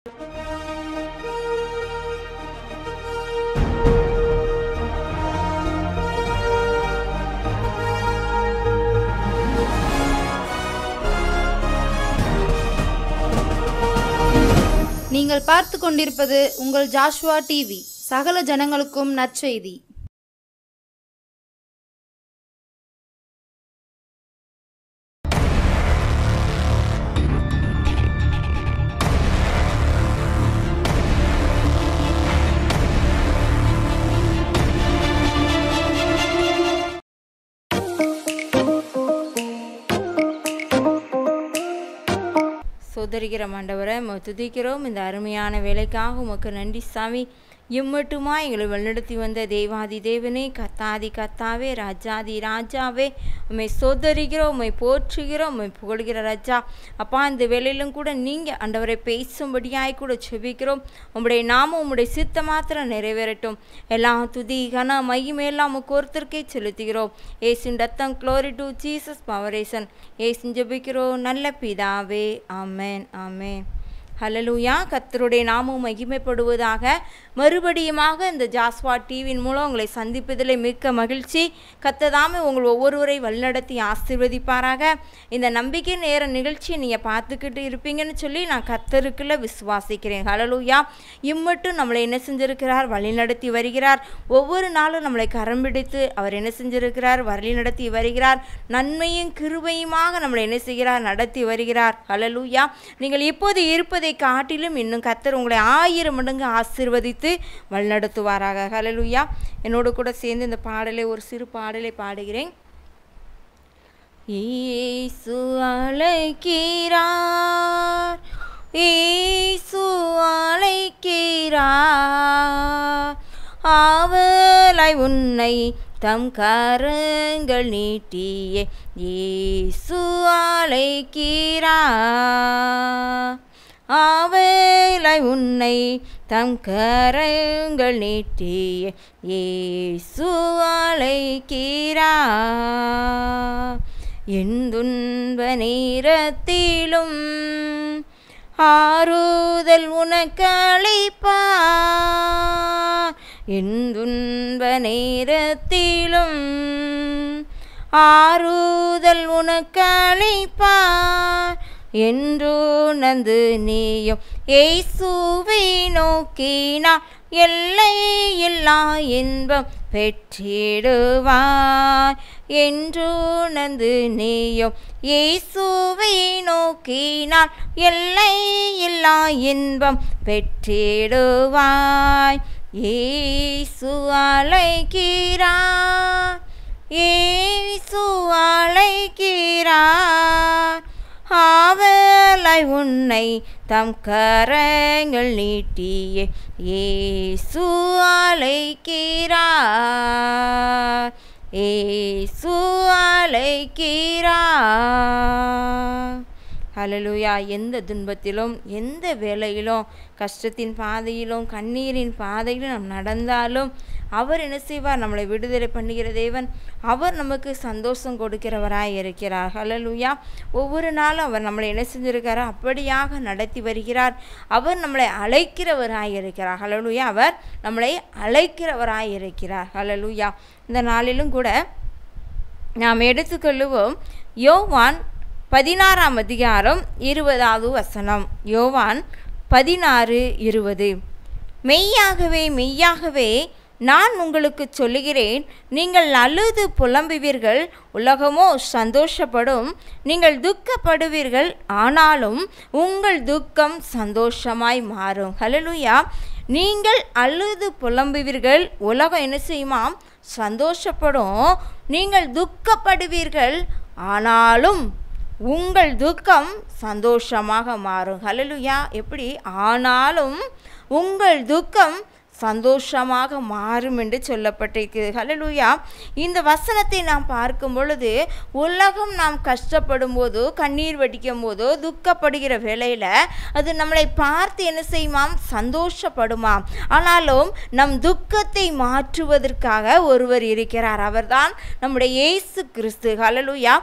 நீங்கள் பார்த்து கொண்டிருப்பது உங்கள் ஜாஷ்வா டிவி. சகல ஜனங்களுக்கும் நற்செய்தி. சோதரிக்கிறோம் ஆண்டவரை, துதிக்கிறோம். இந்த அருமையான வேலைக்காக உமக்கு நன்றி சாமி. இம்மட்டுமா எங்களை வழிநடத்தி வந்த தேவாதி தேவனே, கத்தாதி கத்தாவே, ராஜாதி ராஜாவே, உம்மை சோதரிக்கிறோம், உம்மை போற்றுகிறோம், உம்மை புகழ்கிற ராஜா. அப்பா, இந்த வேலையிலும் கூட நீங்கள் ஆண்டவரை பேசும்படியாய் கூட செபிக்கிறோம். உம்முடைய நாமம் உம்முடைய சித்த மாத்திரம் நிறைவேறட்டும். எல்லாம் துதி கன மகிமையெல்லாம் உமக்கு ஒருத்தருக்கே செலுத்துகிறோம். ஏசின் ரத்தம், க்ளோரி டு ஜீசஸ் பவரேசன். ஏசின் ஜெபிக்கிறோம் நல்ல பிதாவே. ஆமென் ஆமென். ஹல்லேலூயா. கர்த்தருடைய நாமம் மகிமைப்படுவதாக. மறுபடியுமாக இந்த ஜாஸ்வா டிவியின் மூலம் உங்களை சந்திப்பதில் மிக்க மகிழ்ச்சி. கர்த்ததாமே உங்கள் ஒவ்வொருவரை வழிநடத்தி ஆசீர்வதிப்பாராக. இந்த நம்பிக்கை நேர நிகழ்ச்சியை நீங்கள் பார்த்துக்கிட்டு இருப்பீங்கன்னு சொல்லி நான் கர்த்தருக்குள்ள விசுவாசிக்கிறேன். ஹல்லேலூயா. இம்மட்டும் நம்மளை என்ன செஞ்சிருக்கிறார்? வழிநடத்தி வருகிறார். ஒவ்வொரு நாளும் நம்மளை கரம் பிடித்து அவர் என்ன செஞ்சிருக்கிறார்? வழிநடத்தி வருகிறார். நன்மையும் கிருபையுமாக நம்மளை என்ன செய்கிறார்? நடத்தி வருகிறார். ஹல்லேலூயா. நீங்கள் இப்போது இருப்பதை காட்டிலும் இன்னும் கர்த்தர் உங்களை 1000 மடங்கு ஆசீர்வதித்து வழிநடத்துவாராக. ஹல்லேலூயா. என்னோடு கூட சேர்ந்து இந்த பாடலை, ஒரு சிறு பாடலை பாடுகிறேன். இயேசு அழைக்கிறார், இயேசு அழைக்கிறார், ஆவலாய் உன்னை தம் கரங்கள் நீட்டியே இயேசு அழைக்கிறார், ஆவலாய் உன்னை தம் கரங்கள் நீட்டியே இயேசு அழைக்கிறார். என் துன்ப நேரத்திலும் ஆறுதல் உனக்கு அளிப்பார், என் துன்ப நேரத்திலும் ஆறுதல் உனக்கு அளிப்பார். என்றுணர்ந்து நீயும் இயேசுவை நோக்கினார், எல்லை இல்லா இன்பம் பெற்றிடுவார். என்றுணர்ந்து நீயும் இயேசுவை நோக்கினார், எல்லை இல்லா இன்பம் பெற்றிடுவாய். இயேசு அழைக்கிறார், இயேசு அழைக்கிறார், ஆவலாய் உன்னை தம் கரங்கள் நீட்டியே இயேசு அழைக்கிறார், இயேசு அழைக்கிறார். ஹல்லேலூயா. எந்த துன்பத்திலும், எந்த வேளையிலும், கஷ்டத்தின் பாதையிலும், கண்ணீரின் பாதையிலும் நாம் நடந்தாலும் அவர் என்ன செய்வார்? நம்மளை விடுதலை பண்ணுகிற தேவன். அவர் நமக்கு சந்தோஷம் கொடுக்கிறவராய் இருக்கிறார். ஹல்லேலூயா. ஒவ்வொரு நாளும் அவர் நம்மளை என்ன செஞ்சிருக்கிறார்? அப்படியாக நடத்தி வருகிறார். அவர் நம்மளை அழைக்கிறவராய் இருக்கிறார். ஹல்லேலூயா. அவர் நம்மளை அழைக்கிறவராய் இருக்கிறார். ஹல்லேலூயா. இந்த நாளிலும் கூட நாம் எடுத்துக்கொள்ளுவோம் யோவான் 16ஆம் அதிகாரம் 20வது வசனம். யோவான் 16:20. மெய்யாகவே மெய்யாகவே நான் உங்களுக்கு சொல்லுகிறேன், நீங்கள் அழுது புலம்புவீர்கள், உலகமோ சந்தோஷப்படும். நீங்கள் துக்கப்படுவீர்கள், ஆனாலும் உங்கள் துக்கம் சந்தோஷமாய் மாறும். ஹல்லேலூயா. நீங்கள் அழுது புலம்புவீர்கள், உலகம் என்ன செய்யுமாம்? சந்தோஷப்படும். நீங்கள் துக்கப்படுவீர்கள், ஆனாலும் உங்கள் துக்கம் சந்தோஷமாக மாறும். ஹல்லேலூயா. எப்படி? ஆனாலும் உங்கள் துக்கம் சந்தோஷமாக மாறும் என்று சொல்லப்பட்டிருக்கிறது. ஹல்லேலூயா. இந்த வசனத்தை நாம் பார்க்கும் பொழுது உலகம் நாம் கஷ்டப்படும் போதோ கண்ணீர் வடிக்கும் போதோ துக்கப்படுகிற வேளையில் அது நம்மளை பார்த்து என்ன செய்யுமாம்? சந்தோஷப்படுமாம். ஆனாலும் நம் துக்கத்தை மாற்றுவதற்காக ஒருவர் இருக்கிறார். அவர்தான் நம்முடைய இயேசு கிறிஸ்து. ஹல்லேலூயா.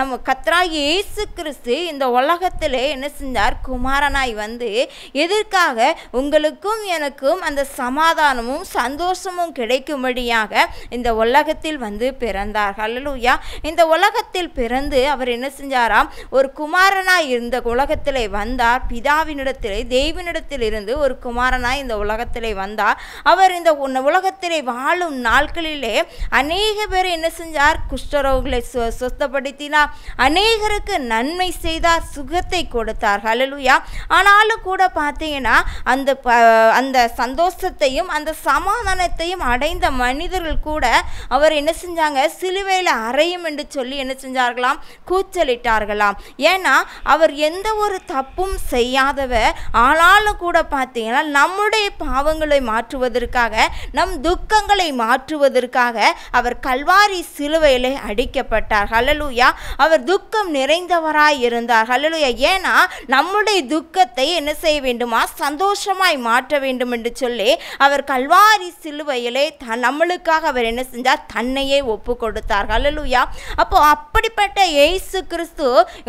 நம்ம கர்த்தராகிய இயேசு கிறிஸ்து இந்த உலகத்திலே என்ன செஞ்சார்? குமாரனாய் வந்து எதற்காக? உங்களுக்கும் எனக்கும் அந்த சமாதானமும் சந்தோஷமும் கிடைக்கும்படியாக இந்த உலகத்தில் வந்து பிறந்தார். ஹல்லேலூயா. இந்த உலகத்தில் பிறந்து அவர் என்ன செஞ்சாராம்? ஒரு குமாரனாய் இந்த உலகத்திலே வந்தார். பிதாவினிடத்திலே தேவனிடத்தில் இருந்து ஒரு குமாரனாய் இந்த உலகத்திலே வந்தார். அவர் இந்த உலகத்திலே வாழும் நாட்களிலே அநேக பேர் என்ன செஞ்சார்? குஷ்டரோகிகளை சுத்தப்படுத்தினார். அநேகருக்கு நன்மை செய்தார், சுகத்தை கொடுத்தார். ஹல்லேலூயா. ஆனாலும் கூட பார்த்தீங்கன்னா அந்த சந்தோஷத்தையும் அந்த சமாதானத்தையும் அடைந்த மனிதர்கள் கூட அவர் என்ன செஞ்சாங்க? சிலுவையில் அறையும் என்று சொல்லி என்ன செஞ்சார்களாம்? கூச்சலிட்டார்களாம். ஏன்னா அவர் எந்த ஒரு தப்பும் செய்யாதவர். ஆனாலும் கூட பார்த்தீங்கன்னா நம்முடைய பாவங்களை மாற்றுவதற்காக நம் துக்கங்களை மாற்றுவதற்காக அவர் கல்வாரி சிலுவையிலே அடிக்கப்பட்டார். ஹல்லேலூயா. அவர் துக்கம் நிறைந்தவராய் இருந்தார். ஹல்லேலூயா. ஏன்னா நம்முடைய துக்கத்தை என்ன செய்ய வேண்டுமா? சந்தோஷமாய் மாற்ற வேண்டும் என்று சொல்லி அவர் கல்வாரி சிலுவையிலே நம்மளுக்காக அவர் என்ன செஞ்சார்? தன்னையே ஒப்பு கொடுத்தார். ஹல்லேலூயா. அப்போ அப்படிப்பட்ட இயேசு கிறிஸ்து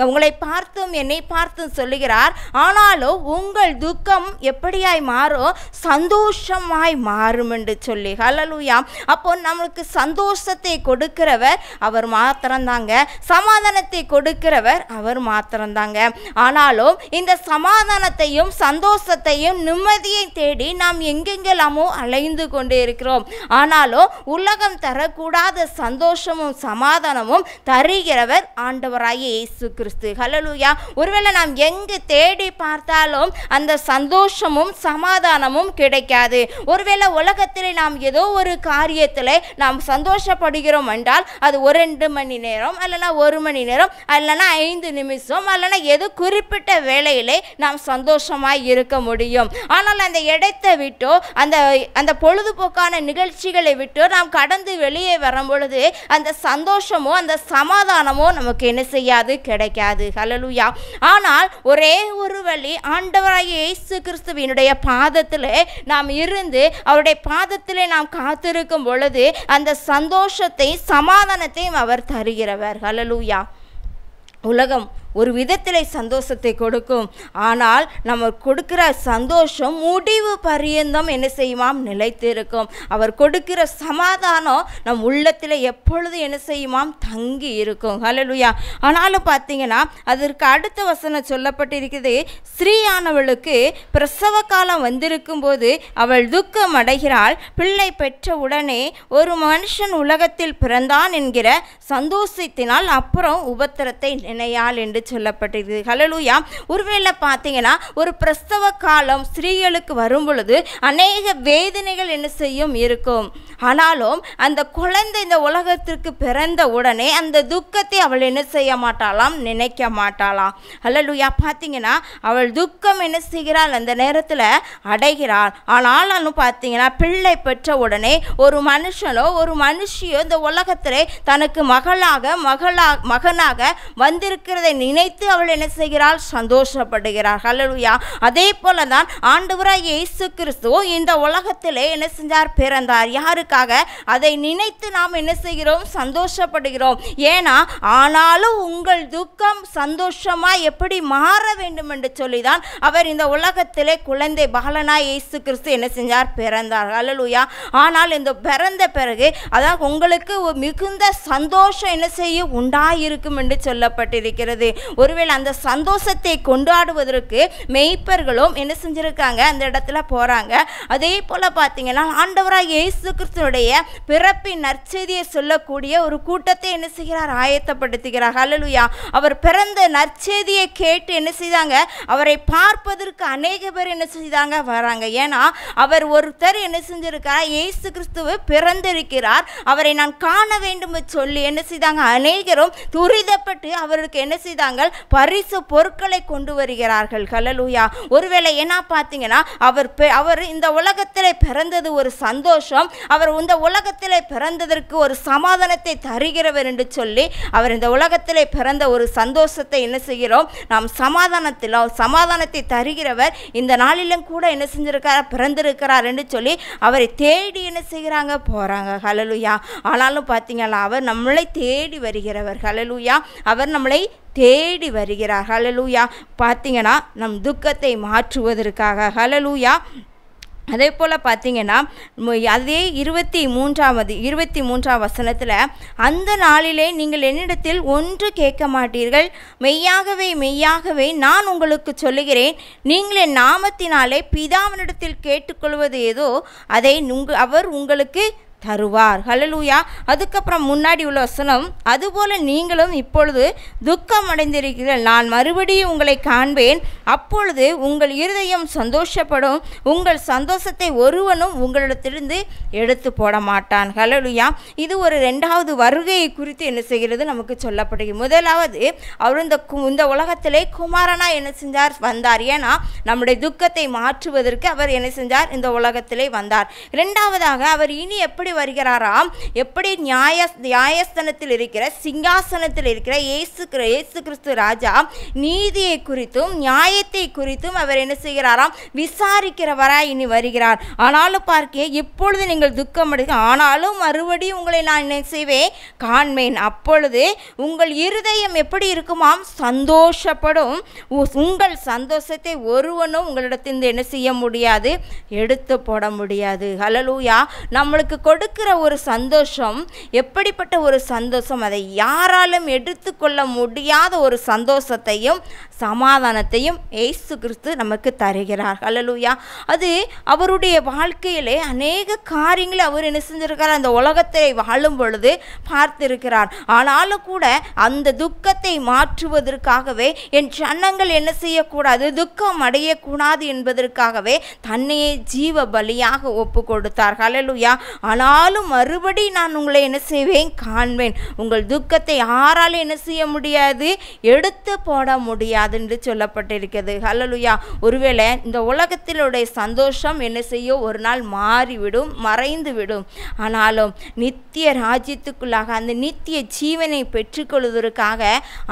உங்களை பார்த்தும் என்னை பார்த்தும் சொல்லுகிறார், ஆனாலும் உங்கள் துக்கம் எப்படியாய் மாறும்? சந்தோஷமாய் மாறும் என்று சொல்லி. ஹல்லேலூயா. அப்போ நம்மளுக்கு சந்தோஷத்தை கொடுக்கிறவர் அவர் மாத்திரம்தாங்க. சமாதானத்தை கொடுக்கிறவர் அவர் மாத்திரம்தாங்க. ஆனாலும் இந்த சமாதானத்தையும் சந்தோஷத்தையும் நிம்மதியை தேடி நாம் எங்கெங்கெல்லாமோ அலைந்து கொண்டே இருக்கிறோம். ஆனாலும் உலகம் தரக்கூடாத சந்தோஷமும் சமாதானமும் தருகிறவர் ஆண்டவராகிய இயேசு கிறிஸ்து. ஹல்லேலூயா. ஒருவேளை நாம் எங்கு தேடி பார்த்தாலும் அந்த சந்தோஷமும் சமாதானமும் கிடைக்காது. ஒருவேளை உலகத்திலே நாம் ஏதோ ஒரு காரியத்தில் நாம் சந்தோஷப்படுகிறோம் என்றால் அது 2 மணி நேரம் அல்லனா 1 மணி நேரம் அல்லனா 5 நிமிஷம் அல்லனா ஏதோ குறிப்பிட்ட வேளையிலே நாம் சந்தோஷமாய் இருக்க முடியும். ஆனால் அந்த இடத்தை விட்டோ அந்த பொழுதுபோக்கான நிகழ்ச்சிகளை விட்டு நாம் கடந்து வெளியே வரும் பொழுது அந்த சந்தோஷமோ அந்த சமாதானமோ நமக்கு என்ன செய்யாது? கிடைக்காது. ஹல்லேலூயா. ஆனால் ஒரே ஒரு வழி, ஆண்டவராகிய இயேசு கிறிஸ்துவினுடைய பாதத்திலே நாம் இருந்து அவருடைய பாதத்திலே நாம் காத்திருக்கும் பொழுது அந்த சந்தோஷத்தை சமாதானத்தையும் அவர் தருகிறவர். ஹல்லேலூயா. உலகம் ஒரு விதத்திலே சந்தோஷத்தை கொடுக்கும். ஆனால் நம்ம கொடுக்கிற சந்தோஷம் முடிவு பரியந்தம் என்ன செய்யுமாம்? நிலைத்து இருக்கும். அவர் கொடுக்கிற சமாதானம் நம் உள்ளத்தில் எப்பொழுது என்ன செய்யுமாம்? தங்கி இருக்கும். ஹல்லேலூயா. ஆனாலும் பார்த்தீங்கன்னா அதற்கு அடுத்த வசனம் சொல்லப்பட்டிருக்கிறது, ஸ்ரீயானவளுக்கு பிரசவ காலம் வந்திருக்கும் போது அவள் துக்கம் அடைகிறாள். பிள்ளை பெற்ற உடனே ஒரு மனுஷன் உலகத்தில் பிறந்தான் என்கிற சந்தோஷத்தினால் அப்புறம் உபத்திரத்தை நினையாள் என்று சொல்லப்பட்டது. ஹல்லேலூயா. ஒருவேளை பார்த்தீங்கன்னா ஒரு பிரசவ காலம் ஸ்திரீகளுக்கு வரும் பொழுது அநேக வேதனைகள் என்ன செய்யும்? இருக்கும். ஆனாலும் அந்த குழந்தை இந்த உலகத்திற்கு பிறந்த உடனே அந்த துக்கத்தை அவள் என்ன செய்ய மாட்டாளாம்? நினைக்க மாட்டாளாம். ஹல்லேலூயா. பார்த்தீங்கன்னா அவள் துக்கம் என்ன செய்கிறாள்? அந்த நேரத்தில் அடைகிறாள். ஆனாலும் பார்த்தீங்கன்னா பிள்ளை பெற்ற உடனே ஒரு மனுஷனோ ஒரு மனுஷியோ இந்த உலகத்திலே தனக்கு மகனாக வந்திருக்கிறதை நினைத்து அவள் என்ன செய்கிறாள்? சந்தோஷப்படுகிறாள். ஹல்லேலூயா. அதே போல தான் ஆண்டவராகிய இயேசு கிறிஸ்து இந்த உலகத்திலே என்ன செஞ்சார்? பிறந்தார். யாருக்காக? அதை நினைத்து நாம் என்ன செய்கிறோம்? சந்தோஷப்படுகிறோம். ஏன்னா ஆனாலும் உங்கள் துக்கம் சந்தோஷமா எப்படி மாற வேண்டும் என்று சொல்லிதான் அவர் இந்த உலகத்திலே குழந்தை பாலனாய் இயேசு கிறிஸ்து என்ன செஞ்சார்? பிறந்தார். ஹல்லேலூயா. ஆனால் இந்த பிறந்த பிறகு அதாவது உங்களுக்கு மிகுந்த சந்தோஷம் என்ன செய்யும்? உண்டாயிருக்கும் என்று சொல்லப்பட்டிருக்கிறது. ஒருவேளை அந்த சந்தோஷத்தை கொண்டாடுவதற்கு மெய்ப்பர்களும் என்ன செஞ்சிருக்காங்க? அந்த இடத்துல போறாங்க. அதே போல பார்த்தீங்கன்னா ஆண்டவராகிய இயேசு கிறிஸ்துவுடைய பிறப்பின் நற்செய்தியை சொல்லக்கூடிய ஒரு கூட்டத்தை என்ன செய்கிறார்? ஆயத்தப்படுத்துகிறார். ஹல்லேலூயா. அவர் பிறந்த நற்செய்தியை கேட்டு என்ன செய்தாங்க? அவரை பார்ப்பதற்கு அநேக பேர் என்ன செய்தாங்க? வராங்க. ஏன்னா அவர் ஒருத்தர் என்ன செஞ்சிருக்கார்? இயேசு கிறிஸ்துவை பிறந்திருக்கிறார், அவரை நான் காண வேண்டும் சொல்லி என்ன செய்தாங்க? அநேகரும் துரிதப்பட்டு அவருக்கு என்ன செய்தாங்க? செய்கிறாங்க, பரிசு பொருட்களை கொண்டு வருகிறார்கள். ஹல்லேலூயா. ஒருவேளை என்ன பார்த்தீங்கன்னா, அவர் இந்த உலகத்திலே பிறந்தது ஒரு சந்தோஷம், அவர் இந்த உலகத்திலே பிறந்ததற்கு ஒரு சமாதானத்தை தருகிறவர் என்று சொல்லி, அவர் இந்த உலகத்திலே பிறந்த ஒரு சந்தோஷத்தை என்ன செய்கிறோம், நாம் சமாதானத்தை தருகிறவர் இந்த நாளிலும் கூட என்ன செஞ்சிருக்கார், பிறந்திருக்கிறார் என்று சொல்லி அவரை தேடி என்ன செய்கிறாங்க, போறாங்க. ஹல்லேலூயா. ஆனாலும் பார்த்தீங்களா, அவர் நம்மளை தேடி வருகிறவர். ஹல்லேலூயா. அவர் நம்மளை தேடி வருகிறார். ஹல்லேலூயா. பார்த்தீங்கன்னா நம் துக்கத்தை மாற்றுவதற்காக. ஹல்லேலூயா. அதே போல் பார்த்தீங்கன்னா அதே 23ஆம் வசனத்தில், அந்த நாளிலே நீங்கள் என்னிடத்தில் ஒன்று கேட்க மாட்டீர்கள், மெய்யாகவே மெய்யாகவே நான் உங்களுக்கு சொல்லுகிறேன், நீங்கள் என் நாமத்தினாலே பிதாவினிடத்தில் கேட்டுக்கொள்வது ஏதோ அதை அவர் உங்களுக்கு தருவார். ஹல்லேலூயா. அதுக்கப்புறம் முன்னாடி உள்ள வசனம், அதுபோல நீங்களும் இப்பொழுது துக்கம் அடைந்திருக்கிறீர்கள், நான் மறுபடியும் உங்களை காண்பேன், அப்பொழுது உங்கள் இருதயம் சந்தோஷப்படும், உங்கள் சந்தோஷத்தை ஒருவனும் உங்களிடத்திலிருந்து எடுத்து போட மாட்டான். ஹல்லேலூயா. இது ஒரு 2வது வருகையை குறித்து என்ன செய்கிறது, நமக்கு சொல்லப்படுகிறது. முதலாவது, அவர் இந்த உலகத்திலே குமாரனா என்ன செஞ்சார், வந்தார். ஏன்னா நம்முடைய துக்கத்தை மாற்றுவதற்கு அவர் என்ன செஞ்சார், இந்த உலகத்திலே வந்தார். 2வதாக, அவர் இனி எப்படி வருகிறாராம், எப்படி நியாயஸ்தானத்தில் இருக்கிற சிங்காசனத்தில் இருக்கிற இயேசு கிறிஸ்து ராஜா நீதியை குறித்தும் நியாயத்தை குறித்தும் அவர் என்ன செய்கிறாராம், விசாரிக்கிறவராய் இனி வருகிறார். ஆனாலும் பார்க்க, இப்பொழுது நீங்கள் துக்கம் அடைங்க, ஆனாலும் மறுபடியும் உங்களை நான் என்ன செய்வேன், காண்பேன், அப்பொழுது உங்கள் இருதயம் எப்படி இருக்குமாம், சந்தோஷப்படும், உங்கள் சந்தோஷத்தை ஒருவனும் உங்களிடத்திலிருந்து என்ன செய்ய முடியாது, எடுத்து போட முடியாது. ஹல்லேலூயா. நம்மளுக்கு கொடுக்கிற ஒரு சந்தோஷம் எப்படிப்பட்ட ஒரு சந்தோஷம், அதை யாராலும் எடுத்துக்கொள்ள முடியாத ஒரு சந்தோஷத்தையும் சமாதானத்தையும் இயேசு கிறிஸ்து நமக்கு தருகிறார். ஹல்லேலூயா. அது அவருடைய வாழ்க்கையிலே அநேக காரியங்களை அவர் என்ன செஞ்சிருக்கிறார், அந்த உலகத்தை வாழும் பொழுது பார்த்திருக்கிறார். ஆனாலும் கூட அந்த துக்கத்தை மாற்றுவதற்காகவே என் ஜனங்கள் என்ன செய்யக்கூடாது, துக்கம் அடையக்கூடாது என்பதற்காகவே தன்னையே ஜீவ பலியாக ஒப்பு கொடுத்தார். ஹல்லேலூயா. ஆனாலும் மறுபடி நான் உங்களை என்ன செய்வேன், காண்பேன், உங்கள் துக்கத்தை யாராலும் என்ன செய்ய முடியாது, எடுத்து போட முடியாது என்று சொல்லப்பட்டிருக்கிறது. ஹல்லேலூயா. ஒருவேளை இந்த உலகத்திலுடைய சந்தோஷம் என்ன செய்யும், ஒரு நாள் மாறிவிடும், மறைந்து விடும். ஆனாலும் நித்திய ராஜ்யத்துக்குள்ளாக அந்த நித்திய ஜீவனை பெற்றுக்கொள்வதற்காக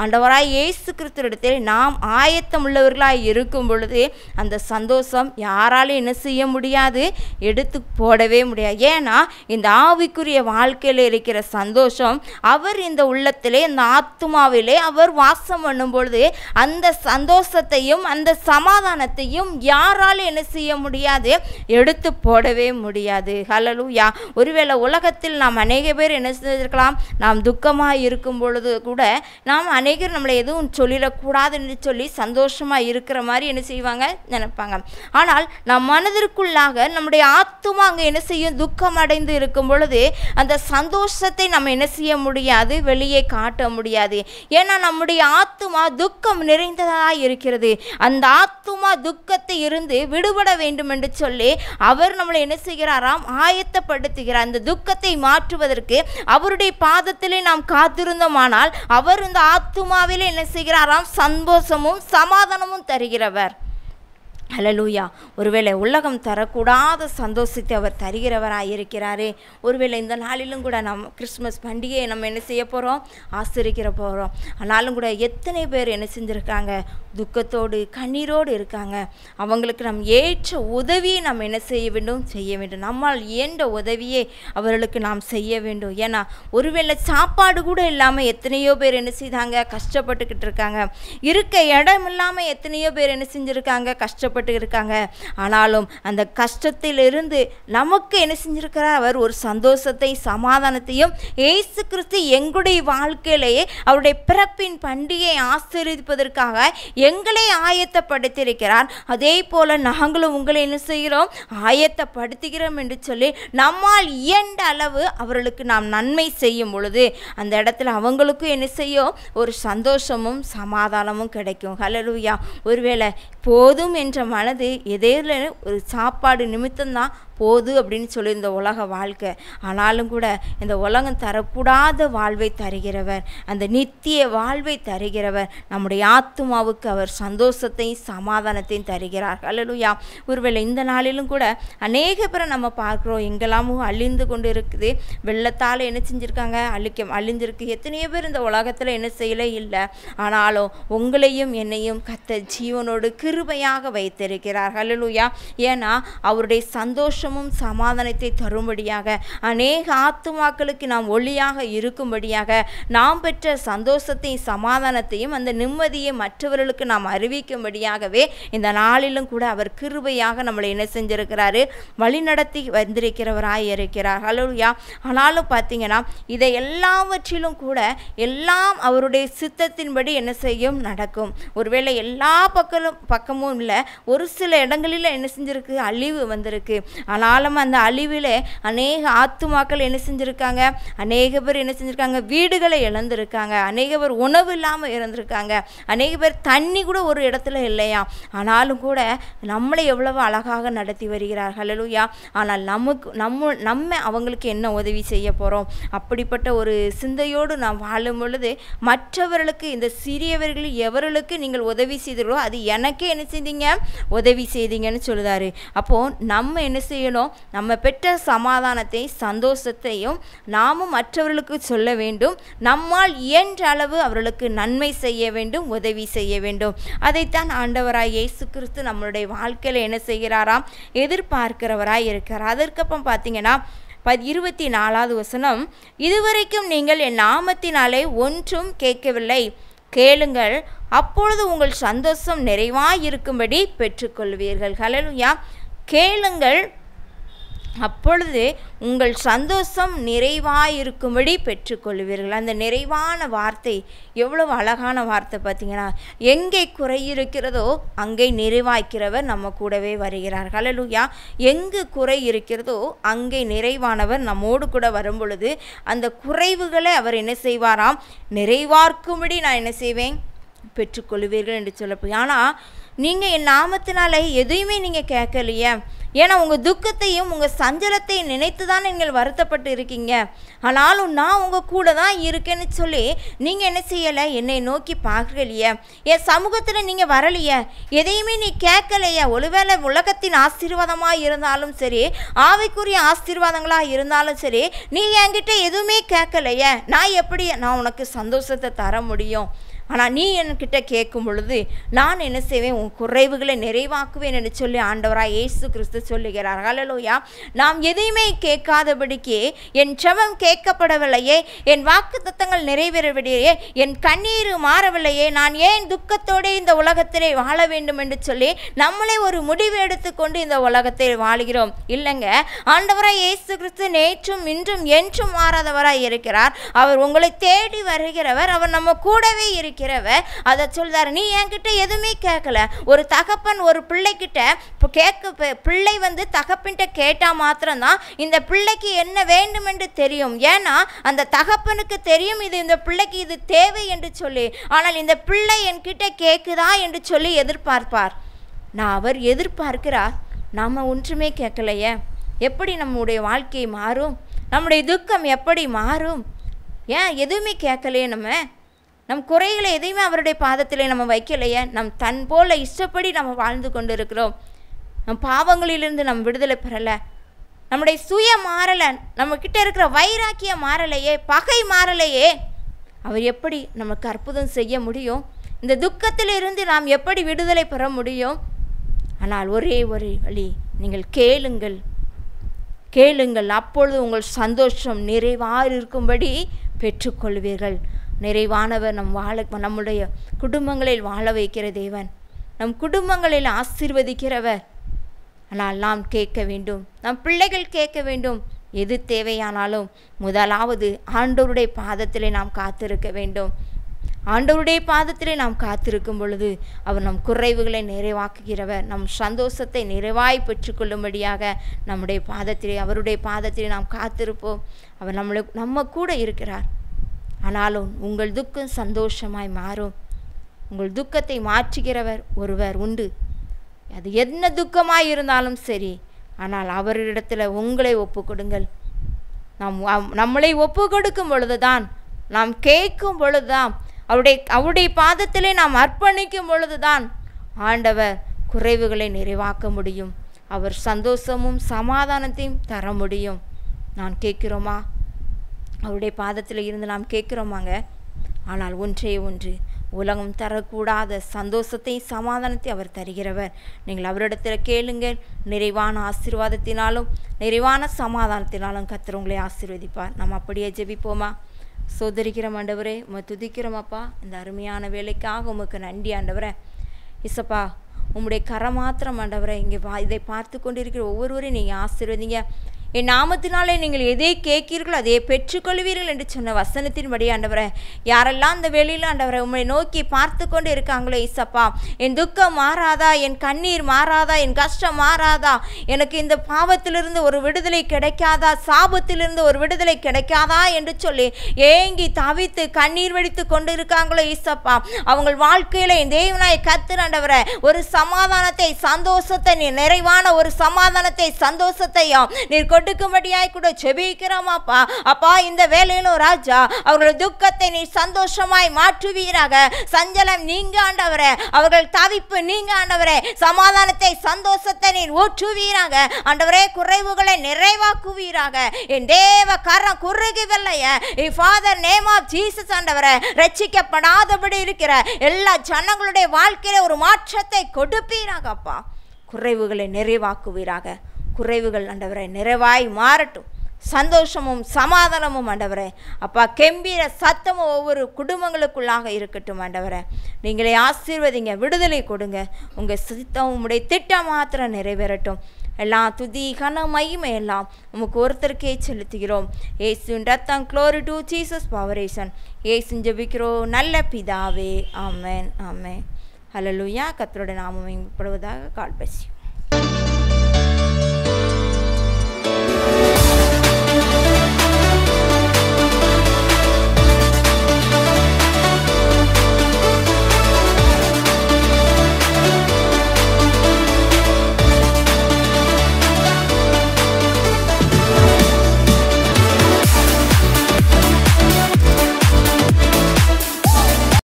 ஆண்டவராய் இயேசு கிறிஸ்துவிடத்தில் நாம் ஆயத்தம் உள்ளவர்களாய் இருக்கும் பொழுது அந்த சந்தோஷம் யாராலும் என்ன செய்ய முடியாது, எடுத்து போடவே முடியாது. ஏன்னா இந்த ஆவிக்குரிய வாழ்க்கையில் இருக்கிற சந்தோஷம் அவர் இந்த உள்ளத்திலே, இந்த ஆத்துமாவிலே அவர் வாசம் பண்ணும் பொழுது அந்த சந்தோஷத்தையும் அந்த சமாதானத்தையும் யாராலும் என்ன செய்ய முடியாது, எடுத்து போடவே முடியாது. ஹல்லேலூயா. ஒருவேளை உலகத்தில் நாம் அநேக பேர் என்ன செஞ்சிருக்கலாம், நாம் துக்கமாக இருக்கும் பொழுது கூட நாம் அநேகர் நம்மளை எதுவும் சொல்லிடக்கூடாதுன்னு சொல்லி சந்தோஷமாக இருக்கிற மாதிரி என்ன செய்வாங்க, நினைப்பாங்க. ஆனால் நம் மனதிற்குள்ளாக நம்முடைய ஆத்துமா அங்கே என்ன செய்யும், துக்கம் அடைந்து இருக்கும் பொழுது அந்த சந்தோஷத்தை நம்ம என்ன செய்ய முடியாது, வெளியே காட்ட முடியாது. ஏன்னா நம்முடைய ஆத்துமா துக்கம் நிறைந்ததாக இருக்கிறது. அந்த ஆத்துமா துக்கத்தை இருந்து விடுபட வேண்டும் என்று சொல்லி அவர் நம்மளை என்ன செய்கிறாராம், ஆயத்தப்படுத்துகிறார். அந்த துக்கத்தை மாற்றுவதற்கு அவருடைய பாதத்திலே நாம் காத்திருந்தோமானால் அவர் இந்த ஆத்துமாவிலே என்ன செய்கிறாராம், சந்தோஷமும் சமாதானமும் தருகிறவர். ஹல்லேலூயா. ஒருவேளை உலகம் தரக்கூடாத சந்தோஷத்தை அவர் தருகிறவராக இருக்கிறாரே. ஒருவேளை இந்த நாளிலும் கூட நம்ம கிறிஸ்மஸ் பண்டிகையை நம்ம என்ன செய்ய போகிறோம், ஆசரிக்கிற போகிறோம். ஆனாலும் கூட எத்தனை பேர் என்ன செஞ்சுருக்காங்க, துக்கத்தோடு கண்ணீரோடு இருக்காங்க. அவங்களுக்கு நம் ஏற்ற உதவியை நம்ம என்ன செய்ய வேண்டும், நம்மால் இயன்ற உதவியை அவர்களுக்கு நாம் செய்ய வேண்டும். ஏன்னா ஒருவேளை சாப்பாடு கூட இல்லாமல் எத்தனையோ பேர் என்ன செய்தாங்க, கஷ்டப்பட்டுக்கிட்டு இருக்காங்க. இருக்க இடம் இல்லாமல் எத்தனையோ பேர் என்ன செஞ்சுருக்காங்க, கஷ்டப்பட்டு இருக்காங்க. ஆனாலும் அந்த கஷ்டத்திலிருந்து நமக்கு என்ன செஞ்சிருக்கிறார், அவர் ஒரு சந்தோஷத்தை சமாதானத்தையும் இயேசு கிறிஸ்து எங்களுடைய வாழ்க்கையிலேயே அவருடைய பிறப்பின் பண்டிகையை ஆசீர்வதிப்பதற்காக எங்களை ஆயத்தப்படுத்தியிருக்கிறார். அதே போல நாங்களும் உங்களை என்ன செய்கிறோம், ஆயத்தப்படுத்துகிறோம் என்று சொல்லி நம்மால் இயன்ற அளவு அவர்களுக்கு நாம் நன்மை செய்யும் பொழுது அந்த இடத்துல அவங்களுக்கும் என்ன செய்யும், ஒரு சந்தோஷமும் சமாதானமும் கிடைக்கும். ஹல்லேலூயா. ஒருவேளை போதும் என்ற மனது எதேல ஒரு சாப்பாடு நிமித்தம்தான் போது அப்படின்னு சொல்லி இந்த உலக வாழ்க்கை. ஆனாலும் கூட இந்த உலகம் தரக்கூடாத வாழ்வை தருகிறவர், அந்த நித்திய வாழ்வை தருகிறவர். நம்முடைய ஆத்துமாவுக்கு அவர் சந்தோஷத்தையும் சமாதானத்தையும் தருகிறார். அல்லேலூயா. ஒருவேளை இந்த நாளிலும் கூட அநேக பேரை நம்ம பார்க்குறோம், எங்கெல்லாமும் அழிந்து கொண்டு இருக்குது. வெள்ளத்தால் என்ன செஞ்சுருக்காங்க? அழிஞ்சிருக்கு. எத்தனையோ பேர் இந்த உலகத்தில் என்ன செய்யலை இல்லை. ஆனாலும் உங்களையும் என்னையும் கர்த்தர் ஜீவனோடு கிருபையாக வைத்திருக்கிறார். அல்லேலூயா. ஏன்னா அவருடைய சந்தோஷமும் சமாதானத்தை தரும்படியாக, அநேக ஆத்துமாக்களுக்கு நாம் ஒளியாக இருக்கும்படியாக, நாம் பெற்ற சந்தோஷத்தையும் சமாதானத்தையும் அந்த நிம்மதியை மற்றவர்களுக்கு நாம் அறிவிக்கும்படியாகவே இந்த நாளிலும் கூட அவர் கிருபையாக நம்மளை என்ன செஞ்சிருக்கிறாரு? வழிநடத்தி வந்திருக்கிறவராய் இருக்கிறார். அல்லேலூயா. ஆனாலும் பார்த்தீங்கன்னா இதை எல்லாவற்றிலும் கூட எல்லாம் அவருடைய சித்தத்தின்படி என்ன செய்யும்? நடக்கும். ஒருவேளை எல்லா பக்கமும் இல்லை, ஒரு சில இடங்களில் என்ன செஞ்சிருக்கு? அழிவு வந்திருக்கு. ஆனாலும் அந்த அழிவில் அநேக ஆத்துமாக்கள் என்ன செஞ்சுருக்காங்க? அநேக பேர் என்ன செஞ்சுருக்காங்க? வீடுகளை இழந்திருக்காங்க. அநேக பேர் உணவு இல்லாமல் இருந்திருக்காங்க. அநேக பேர் தண்ணி கூட ஒரு இடத்துல இல்லையா. ஆனாலும் கூட நம்மளை எவ்வளவு அழகாக நடத்தி வருகிறார்கள். அல்லேலூயா. ஆனால் நம்ம அவங்களுக்கு என்ன உதவி செய்ய போகிறோம்? அப்படிப்பட்ட ஒரு சிந்தையோடு நாம் வாழும் பொழுது மற்றவர்களுக்கு, இந்த சிறியவர்களில் எவர்களுக்கு நீங்கள் உதவி செய்தீர்களோ அது எனக்கே என்ன செய்தீங்க? உதவி செய்தீங்கன்னு சொல்லுதாரு. அப்போது நம்ம என்ன செய்யணும்? நம்ம பெற்ற சமாதானத்தை சந்தோஷத்தையும் நாமும் மற்றவர்களுக்கு சொல்ல வேண்டும். நம்மால் இயன்ற அளவு அவர்களுக்கு நன்மை செய்ய வேண்டும், உதவி செய்ய வேண்டும். அதைத்தான் ஆண்டவராய் இயேசு கிறிஸ்து நம்மளுடைய வாழ்க்கையில் என்ன செய்கிறாராம்? எதிர்பார்க்கிறவராய் இருக்கிறார். அதற்கப்புறம் பார்த்தீங்கன்னா 24வது வசனம், இதுவரைக்கும் நீங்கள் என் நாமத்தினாலே ஒன்றும் கேட்கவில்லை, கேளுங்கள், அப்பொழுது உங்கள் சந்தோஷம் நிறைவாயிருக்கும்படி பெற்றுக்கொள்வீர்கள். ஹல்லேலூயா. கேளுங்கள், அப்பொழுது உங்கள் சந்தோஷம் நிறைவாயிருக்கும்படி பெற்றுக்கொள்வீர்கள். அந்த நிறைவான வார்த்தை எவ்வளவு அழகான வார்த்தை பார்த்தீங்கன்னா, எங்கே குறை இருக்கிறதோ அங்கே நிறைவாய்க்கிறவர் நம்ம கூடவே வருகிறார். ஹல்லேலூயா. எங்கு குறை இருக்கிறதோ அங்கே நிறைவானவர் நம்மோடு கூட வரும் பொழுது அந்த குறைவுகளை அவர் என்ன செய்வாராம்? நிறைவார்க்கும்படி நான் என்ன செய்வேன்? பெற்றுக்கொள்வீர்கள் என்று சொல்லப்போய். ஆனால் நீங்கள் என் நாமத்தினாலே எதையுமே நீங்கள் கேட்கலையே. ஏன்னா உங்கள் துக்கத்தையும் உங்கள் சஞ்சலத்தையும் நினைத்து தான் நீங்கள் வருத்தப்பட்டு இருக்கீங்க. ஆனாலும் நான் உங்கள் கூட தான் இருக்கேன்னு சொல்லி நீங்கள் என்ன செய்யலை? என்னை நோக்கி பார்க்கலையே, என் சமூகத்தில் நீங்கள் வரலையே, எதையுமே நீ கேட்கலையே. ஒருவேளை உலகத்தின் ஆசீர்வாதமாக இருந்தாலும் சரி, ஆவிக்குரிய ஆசீர்வாதங்களாக இருந்தாலும் சரி, நீ என்கிட்ட எதுவுமே கேட்கலையே, நான் உனக்கு சந்தோஷத்தை தர முடியும்? ஆனால் நீ என்கிட்ட கேட்கும் பொழுது நான் என்ன செய்வேன்? உன் குறைவுகளை நிறைவாக்குவேன் என்று சொல்லி ஆண்டவராய் இயேசு கிறிஸ்து சொல்லுகிறார். ஹல்லேலூயா. நாம் எதையுமே கேட்காதபடிக்கு என் ஜெபம் கேட்கப்படவில்லையே, என் வாக்குத்தத்தங்கள் நிறைவேறவில்லையே, என் கண்ணீர் மாறவில்லையே, நான் ஏன் துக்கத்தோடு இந்த உலகத்திலே வாழ வேண்டும் என்று சொல்லி நம்மளே ஒரு முடிவு எடுத்துக்கொண்டு இந்த உலகத்தில் வாழ்கிறோம். இல்லைங்க, ஆண்டவராய் இயேசு கிறிஸ்து நேற்றும் இன்றும் என்றும் மாறாதவராய் இருக்கிறார். அவர் உங்களை தேடி வருகிறவர். அவர் நம்ம கூடவே இருக்கிறார். அதை சொல்றாரு, நீ என்கிட்ட எதுவுமே கேட்கல. ஒரு தகப்பன் ஒரு பிள்ளைகிட்ட பிள்ளை தகப்பன்கிட்ட கேட்டா மாத்திரம்தான் இந்த பிள்ளைக்கு என்ன வேண்டும் என்று தெரியும். ஏன்னா அந்த தகப்பனுக்கு தெரியும் இந்த பிள்ளைக்கு இது தேவை என்று சொல்லி. ஆனால் இந்த பிள்ளை என்கிட்ட கேட்குதா என்று சொல்லி எதிர்பார்ப்பார். அவர் எதிர்பார்க்கிறார், நாம ஒன்றுமே கேட்கலையே. எப்படி நம்முடைய வாழ்க்கை மாறும்? நம்முடைய துக்கம் எப்படி மாறும்? ஏன் எதுவுமே கேட்கலையே? நம் குறைகளை எதையுமே அவருடைய பாதத்திலே நம்ம வைக்கலையே. நம் தன் போல இஷ்டப்படி நம்ம வாழ்ந்து கொண்டு இருக்கிறோம். நம் பாவங்களிலிருந்து நம் விடுதலை பெறலை. நம்முடைய சுய மாறலை. நம்மக்கிட்ட இருக்கிற வைராக்கியம் மாறலையே, பகை மாறலையே. அவர் எப்படி நமக்கு அற்புதம் செய்ய முடியும்? இந்த துக்கத்திலிருந்து நாம் எப்படி விடுதலை பெற முடியும்? ஆனால் ஒரே ஒரு வழி, நீங்கள் கேளுங்கள், கேளுங்கள், அப்பொழுது உங்கள் சந்தோஷம் நிறைவாக இருக்கும்படி பெற்றுக்கொள்வீர்கள். நிறைவானவர் நம்முடைய குடும்பங்களில் வாழ வைக்கிற தேவன், நம் குடும்பங்களில் ஆசீர்வதிக்கிறவர். ஆனால் நாம் கேட்க வேண்டும், நம் பிள்ளைகள் கேட்க வேண்டும். எது தேவையானாலும் முதலாவது ஆண்டவருடைய பாதத்திலே நாம் காத்திருக்க வேண்டும். ஆண்டவருடைய பாதத்திலே நாம் காத்திருக்கும் பொழுது அவர் நம் குறைவுகளை நிறைவாக்குகிறவர். நம் சந்தோஷத்தை நிறைவாய் பெற்றுக்கொள்ளும்படியாக நம்முடைய பாதத்திலே, அவருடைய பாதத்திலே நாம் காத்திருப்போம். அவர் நம்ம கூட இருக்கிறார். ஆனாலும் உங்கள் துக்கம் சந்தோஷமாய் மாறும். உங்கள் துக்கத்தை மாற்றுகிறவர் ஒருவர் உண்டு. அது என்ன துக்கமாய் இருந்தாலும் சரி, ஆனால் அவரிடத்தில் உங்களை ஒப்பு கொடுங்கள். நம்மளை ஒப்பு கொடுக்கும் பொழுதுதான், நாம் கேட்கும் பொழுதுதான், அவருடைய பாதத்திலே நாம் அர்ப்பணிக்கும் பொழுதுதான் ஆண்டவர் குறைவுகளை நிறைவாக்க முடியும். அவர் சந்தோஷமும் சமாதானத்தையும் தர முடியும். நான் கேட்கிறோமா? அவருடைய பாதத்தில் இருந்து நாம் கேட்கிறோமாங்க? ஆனால் ஒன்றே ஒன்று, உலகம் தரக்கூடாத சந்தோஷத்தை சமாதானத்தை அவர் தருகிறவர். நீங்கள் அவரிடத்தில் கேளுங்கள். நிறைவான ஆசீர்வாதத்தினாலும் நிறைவான சமாதானத்தினாலும் கர்த்தர் உங்களை ஆசீர்வதிப்பார். நாம் அப்படியே ஜெபிப்போமா? சோதரிக்கிறோம் ஆண்டவரே, உம்மை துதிக்கிறோம் அப்பா. இந்த அருமையான வேலைக்காக உமக்கு நன்றி ஆண்டவரே. இசப்பா, உம்முடைய கரமாத்திரம் ஆண்டவரே இங்கே இதை பார்த்து கொண்டிருக்கிற ஒவ்வொருவரையும் நீங்கள் ஆசீர்வதிங்க. என் நாமத்தினாலே நீங்கள் எதை கேட்கிறீர்களோ அதை பெற்றுக்கொள்வீர்கள் என்று சொன்ன வசனத்தின்படி ஆண்டவரே, யாரெல்லாம் அந்த வெளியில் ஆண்டவரை உம்மை நோக்கி பார்த்து கொண்டு இருக்காங்களோ இசப்பா, என் துக்கம் மாறாதா, என் கண்ணீர் மாறாதா, என் கஷ்டம் மாறாதா, எனக்கு இந்த பாவத்திலிருந்து ஒரு விடுதலை கிடைக்காதா, சாபத்திலிருந்து ஒரு விடுதலை கிடைக்காதா என்று சொல்லி ஏங்கி தவித்து கண்ணீர் வடித்து கொண்டு இருக்காங்களோ இசப்பா, அவங்க வாழ்க்கையில் என் தேவனாய் கர்த்தர் ஆண்டவரே ஒரு சமாதானத்தை சந்தோஷத்தை, நீர் நிறைவான ஒரு சமாதானத்தை சந்தோஷத்தையும் நீர் கொடுக்கும்படியாய் கூட ஜெபிக்கிறோம் அப்பா. அப்பா, இந்த வேளையிலும் ராஜா அவர்கள் துக்கத்தை நீ சந்தோஷமாய் மாற்றுவீராக. சஞ்சலம் நீங்க ஆண்டவரே, அவர்கள் தவிப்பு நீங்க ஆண்டவரே, சமாதானத்தை சந்தோஷத்தை நீர் ஊற்றுவீராக ஆண்டவரே. குறைவுகளை நிறைவாக்குவீராக. என் தேவ கரம் குறுகவில்லையே. ஃபாதர் நேம் ஆஃப் ஜீசஸ் ஆண்டவரே, ரட்சிக்கப்படாதபடி இருக்கிற எல்லா ஜனங்களுடைய வாழ்க்கையில ஒரு மாற்றத்தை கொடுப்பீராக அப்பா. குறைவுகளை நிறைவாக்குவீராக. குறைவுகள் ஆண்டவரே நிறைவாய் மாறட்டும். சந்தோஷமும் சமாதானமும் ஆண்டவரே அப்பா, கெம்பீர சத்தமும் ஒவ்வொரு குடும்பங்களுக்குள்ளாக இருக்கட்டும் ஆண்டவரே. நீங்களே ஆசீர்வதிங்க, விடுதலை கொடுங்க. உங்கள் சித்தம் உங்களுடைய திட்டம் மாத்திரம் நிறைவேறட்டும். எல்லாம் துதி கன மகிமை எல்லாம் உமக்கு ஒருத்தருக்கே செலுத்துகிறோம். இயேசுவின் ரத்தம், க்ளோரி டு ஜீசஸ் பவரேஷன். இயேசு ஜெபிக்கிறோம் நல்ல பிதாவே. ஆமென், ஆமென். ஹல்லேலூயா. கர்த்தருடைய நாமம் மகிமைப்படுவதாக. God bless you.